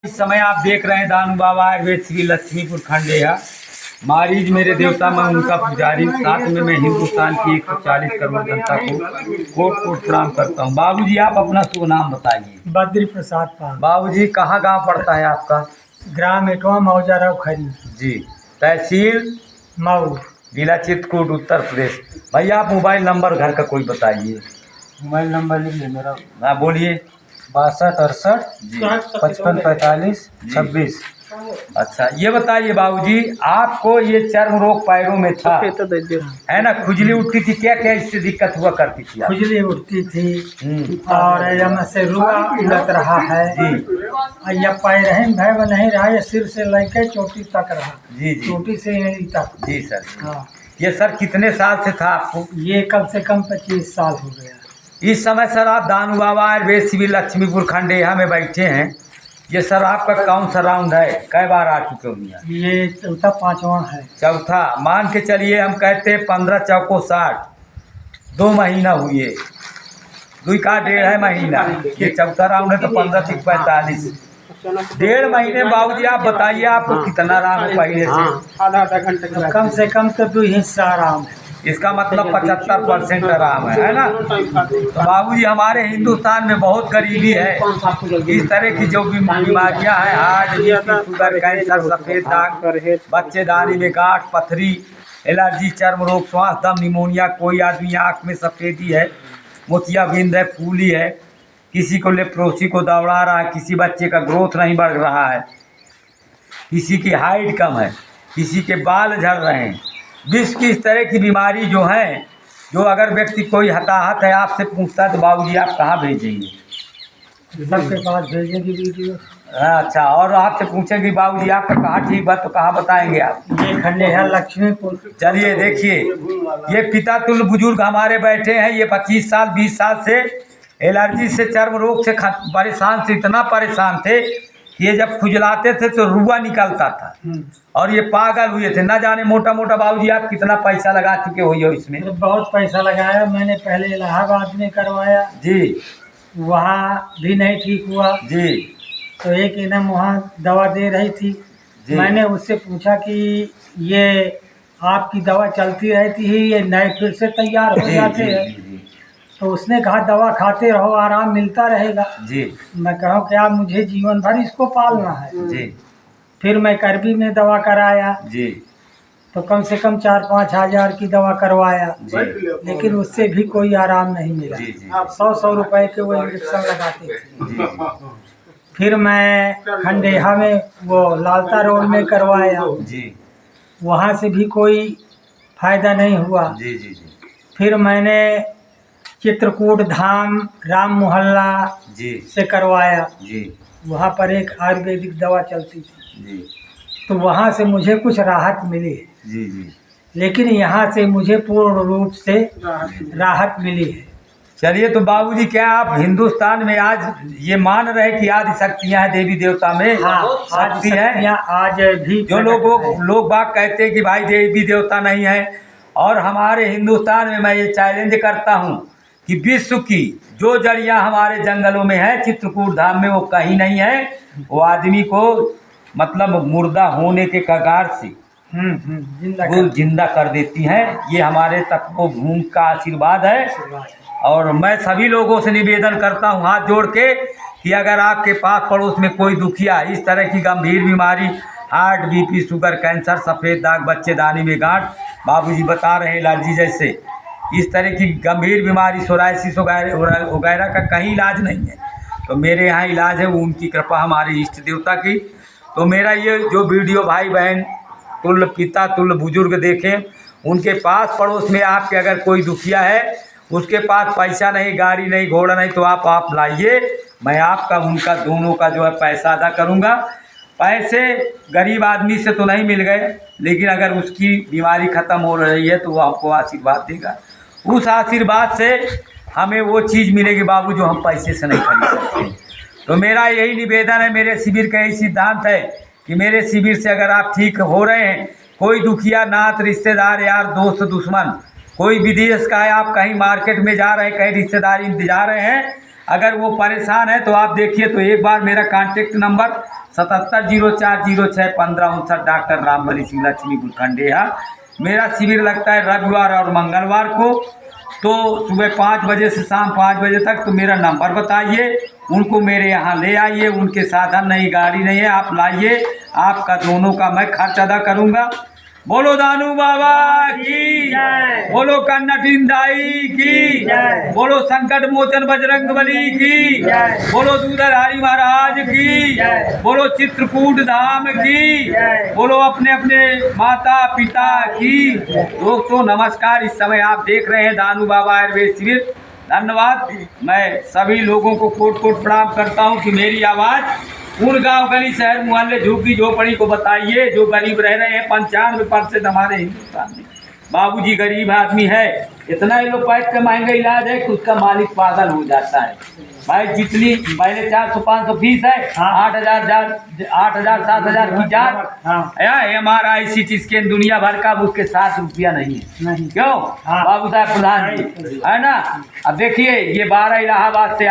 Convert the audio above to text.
इस समय आप देख रहे हैं दानू बाबा आयुर्वेद श्री लक्ष्मीपुर खंडेया मारीज मेरे देवता, मैं उनका पुजारी, साथ में मैं हिंदुस्तान की 140 करोड़ जनता को कोट कोट प्रणाम करता हूँ। बाबूजी आप अपना शुभ नाम बताइए। बद्री प्रसाद पाल। बाबूजी कहाँ गांव पड़ता है आपका? ग्राम एटवा मौजाराव खरी जी, तहसील मऊ, जिला चित्रकूट, उत्तर प्रदेश। भैया आप मोबाइल नंबर घर का कोई बताइए। मोबाइल नंबर लिख ले मेरा। हाँ बोलिए। 62 जी 68 55 45 26। अच्छा ये बताइए बाबूजी, आपको ये चर्म रोग पैरों में था है ना, खुजली उठती थी, क्या क्या इससे दिक्कत हुआ करती थी? खुजली उठती थी और यहाँ से रुआ उलट रहा है जी। या पैर भय नहीं रहा, या सिर से लेकर चोटी तक रहा जी जी, चोटी से एड़ी तक जी सर। हाँ। ये सर कितने साल से था आपको? ये कम से कम 25 साल हो गया। इस समय सर आप दानू बाबा आयुर्वेद शिविर लक्ष्मीपुर खंडेया में बैठे हैं। ये सर आपका कौन सा राउंड है, कई बार आ चुके हो? ये चौथा पांचवा है। चौथा मान के चलिए, हम कहते हैं 15 चौको 60, 2 महीना हुए, 2 का 1.5 महीना, ये चौथा राउंड है तो 15 से 45, 1.5 महीने। बाबूजी आप बताइए आपको कितना आराम है पहले से? आधा घंटे कम से कम तो 2 हिस्सा आराम है। इसका मतलब 75% आराम है ना? तो बाबूजी हमारे हिंदुस्तान में बहुत गरीबी है। इस तरह की जो बीमारियां हैं, हार्ट, बीपी, शुगर, कैंसर, सफेद दाग, बच्चेदानी में गांठ, पथरी, एलर्जी, चर्म रोग, श्वास दम, निमोनिया, कोई आदमी आँख में सफेदी है, मोतियाबिंद है, फूली है, किसी को लेप्रोसी को दौड़ा रहा है, किसी बच्चे का ग्रोथ नहीं बढ़ रहा है, किसी की हाइट कम है, किसी के बाल झड़ रहे हैं, 20 की इस तरह की बीमारी जो है, जो अगर व्यक्ति कोई हताहत है आपसे पूछता है तो बाबूजी आप कहाँ भेजेंगे? सबके पास भेजेंगे वीडियो। अच्छा, और आपसे पूछेंगे बाबूजी आपका कहाँ ठीक बात, तो कहाँ बताएंगे आप? ये खंडेया लक्ष्मीपुर। चलिए देखिए, ये पिता तुल्य बुजुर्ग हमारे बैठे हैं। ये 25 साल 20 साल से एलर्जी से, चर्म रोग से परेशान से, इतना परेशान थे कि ये जब खुजलाते थे तो रुआ निकलता था और ये पागल हुए थे। ना जाने मोटा मोटा बाबूजी आप कितना पैसा लगा चुके हो इसमें? बहुत पैसा लगाया मैंने। पहले इलाहाबाद में करवाया जी, वहाँ भी नहीं ठीक हुआ जी। तो एक इनम वहाँ दवा दे रही थी जी। मैंने उससे पूछा कि ये आपकी दवा चलती रहती है, ये नए फिर से तैयार हो जाते हैं? तो उसने कहा दवा खाते रहो, आराम मिलता रहेगा जी। मैं कहा क्या मुझे जीवन भर इसको पालना है जी। फिर मैं करबी में दवा कराया जी, तो कम से कम 4-5 हज़ार की दवा करवाया जी। लेकिन उससे भी कोई आराम नहीं मिला जी जी। 100 रुपए के वो इंजेक्शन लगाते थे जी। फिर मैं खंडेया में वो लालता रोड में करवाया जी, वहाँ से भी कोई फायदा नहीं हुआ जी जी जी। फिर मैंने चित्रकूट धाम राम मोहल्ला जी से करवाया जी, वहाँ पर एक आयुर्वेदिक दवा चलती थी जी। तो वहाँ से मुझे कुछ राहत मिली जी जी। लेकिन यहाँ से मुझे पूर्ण रूप से राहत मिली है। चलिए, तो बाबूजी क्या आप हिंदुस्तान में आज ये मान रहे कि आदि शक्तियाँ हैं देवी देवता में? हाँ, शक्ति है। आज भी जो लोग बात कहते हैं कि भाई देवी देवता नहीं है, और हमारे हिंदुस्तान में मैं ये चैलेंज करता हूँ कि विश्व की जो जड़ियाँ हमारे जंगलों में है, चित्रकूट धाम में वो कहीं नहीं है। वो आदमी को मतलब मुर्दा होने के कगार से जिंदा कर देती हैं। ये हमारे तपोभूमि का आशीर्वाद है। और मैं सभी लोगों से निवेदन करता हूँ हाथ जोड़ के कि अगर आपके पास पड़ोस में कोई दुखिया इस तरह की गंभीर बीमारी, हार्ट, बीपी, शुगर, कैंसर, सफ़ेद दाग, बच्चेदानी में गांठ, बाबूजी बता रहे हैं एलर्जी जैसे इस तरह की गंभीर बीमारी, सोराइसिस वगैरह का कहीं इलाज नहीं है, तो मेरे यहाँ इलाज है। वो उनकी कृपा हमारे इष्ट देवता की। तो मेरा ये जो वीडियो भाई बहन तुल्य पिता तुल्य बुजुर्ग देखें, उनके पास पड़ोस में आपके अगर कोई दुखिया है, उसके पास पैसा नहीं, गाड़ी नहीं, घोड़ा नहीं, तो आप लाइए, मैं आपका उनका दोनों का जो है पैसा अदा करूँगा। पैसे गरीब आदमी से तो नहीं मिल गए, लेकिन अगर उसकी बीमारी ख़त्म हो रही है तो वो आपको आशीर्वाद देगा। उस आशीर्वाद से हमें वो चीज़ मिलेगी बाबू जो हम पैसे से नहीं खरीद सकते। तो मेरा यही निवेदन है, मेरे शिविर का यही सिद्धांत है कि मेरे शिविर से अगर आप ठीक हो रहे हैं, कोई दुखिया, नात, रिश्तेदार, यार, दोस्त, दुश्मन, कोई विदेश का है, आप कहीं मार्केट में जा रहे हैं, कहीं रिश्तेदारी जा रहे हैं, अगर वो परेशान है तो आप देखिए, तो एक बार मेरा contact number 7704061559, doctor Rambali Singh Lakshmi बुलखंडेहा। मेरा शिविर लगता है रविवार और मंगलवार को, तो सुबह 5 बजे से शाम 5 बजे तक। तो मेरा नंबर बताइए, उनको मेरे यहाँ ले आइए। उनके साधन नहीं, गाड़ी नहीं है, आप लाइए, आपका दोनों का मैं खर्च अदा करूँगा। बोलो दानू बाबा की जय, बोलो कन्नटिन दाई की जय, बोलो संकट मोचन बजरंग बली की जय, बोलो दूधधारी महाराज की जय, बोलो चित्रकूट धाम की जय, बोलो अपने अपने माता पिता की। दोस्तों नमस्कार, इस समय आप देख रहे हैं दानू बाबा आयुर्वेद शिविर। धन्यवाद। मैं सभी लोगों को कोट कोट प्रणाम करता हूं कि मेरी आवाज़ उन गांव गली शहर मोहल्ले झुग्गी झोपड़ी को बताइए जो गरीब रह रहे हैं। 95% हमारे हिंदुस्तान में बाबूजी गरीब आदमी है। इतना एलोपैथ का महंगा इलाज है कि उसका मालिक पागल हो जाता है। भाई जितनी पहले 400-500 फीस है, 8,000 7,000 की जांच, MRI CT स्कैन दुनिया भर का, उसके 7 रुपया नहीं है। क्यों बाबू साहब प्रधान जी, है ना। अब देखिए ये 12 इलाहाबाद से